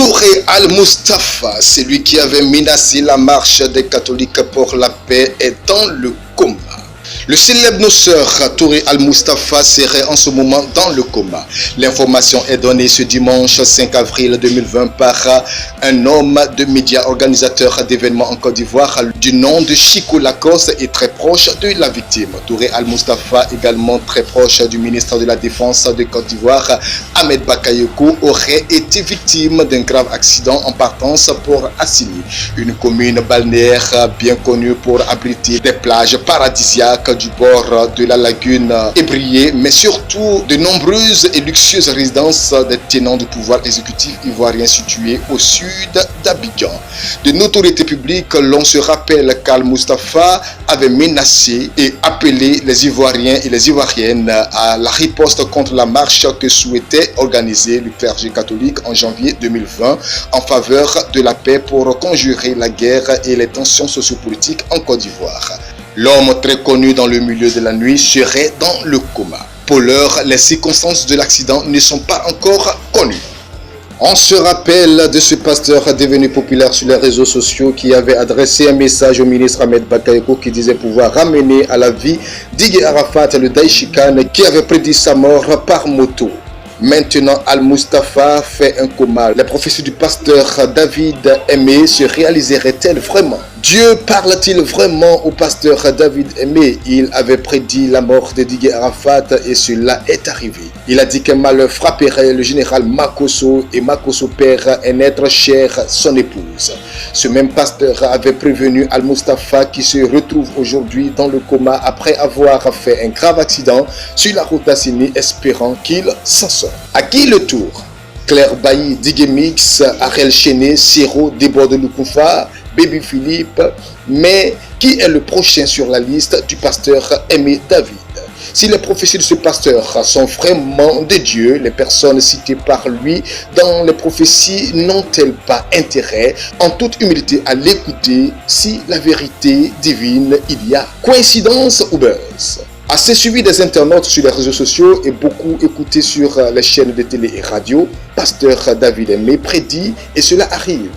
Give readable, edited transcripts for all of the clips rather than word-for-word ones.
Touré Al-Mustafa, celui qui avait menacé la marche des catholiques pour la paix, est dans le coma. Le célèbre noceur Touré Al-Mustafa serait en ce moment dans le coma. L'information est donnée ce dimanche 5 avril 2020 par un homme de médias organisateur d'événements en Côte d'Ivoire du nom de Chico Lacoste et très proche de la victime. Touré Al-Mustafa, également très proche du ministre de la Défense de Côte d'Ivoire, Ahmed Bakayoko, aurait été victime d'un grave accident en partance pour Assini, une commune balnéaire bien connue pour abriter des plages paradisiaques du bord de la lagune ébriée, mais surtout de nombreuses et luxueuses résidences des tenants du pouvoir exécutif ivoirien situées au sud d'Abidjan. De notoriété publique, l'on se rappelle qu'Al-Mustafa avait menacé et appelé les Ivoiriens et les Ivoiriennes à la riposte contre la marche que souhaitait organiser le clergé catholique en janvier 2020 en faveur de la paix pour conjurer la guerre et les tensions sociopolitiques en Côte d'Ivoire. L'homme très connu dans le milieu de la nuit serait dans le coma. Pour l'heure, les circonstances de l'accident ne sont pas encore connues. On se rappelle de ce pasteur devenu populaire sur les réseaux sociaux qui avait adressé un message au ministre Ahmed Bakayoko qui disait pouvoir ramener à la vie Didier Arafat, le Daïchikan, qui avait prédit sa mort par moto. Maintenant, Al-Mustafa fait un coma. Les prophéties du pasteur David Aimé se réaliseraient-elles vraiment? Dieu parle-t-il vraiment au pasteur David Aimé? Il avait prédit la mort de Didier Arafat et cela est arrivé. Il a dit qu'un malheur frapperait le général Makosso et Makosso père un être cher, son épouse. Ce même pasteur avait prévenu Al-Mustafa qui se retrouve aujourd'hui dans le coma après avoir fait un grave accident sur la route d'Assini, espérant qu'il s'en sort. À qui le tour? Claire Bailly, Digue Mix, Ariel Chené, Siro, Débord de Lukufa, Baby Philippe, mais qui est le prochain sur la liste du pasteur Aimé David? Si les prophéties de ce pasteur sont vraiment de Dieu, les personnes citées par lui dans les prophéties n'ont-elles pas intérêt, en toute humilité, à l'écouter si la vérité divine il y a? Coïncidence ou buzz? Assez suivi des internautes sur les réseaux sociaux et beaucoup écouté sur les chaînes de télé et radio, pasteur David Aimé prédit et cela arrive.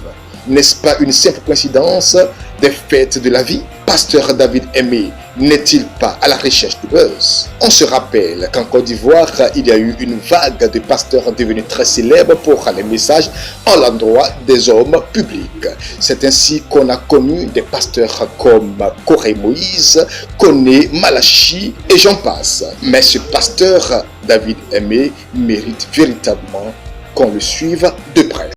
N'est-ce pas une simple coïncidence des fêtes de la vie? Pasteur David Aimé n'est-il pas à la recherche de buzz? On se rappelle qu'en Côte d'Ivoire, il y a eu une vague de pasteurs devenus très célèbres pour les messages en l'endroit des hommes publics. C'est ainsi qu'on a connu des pasteurs comme Corée Moïse, Koné, Malachi et j'en passe. Mais ce pasteur David Aimé mérite véritablement qu'on le suive de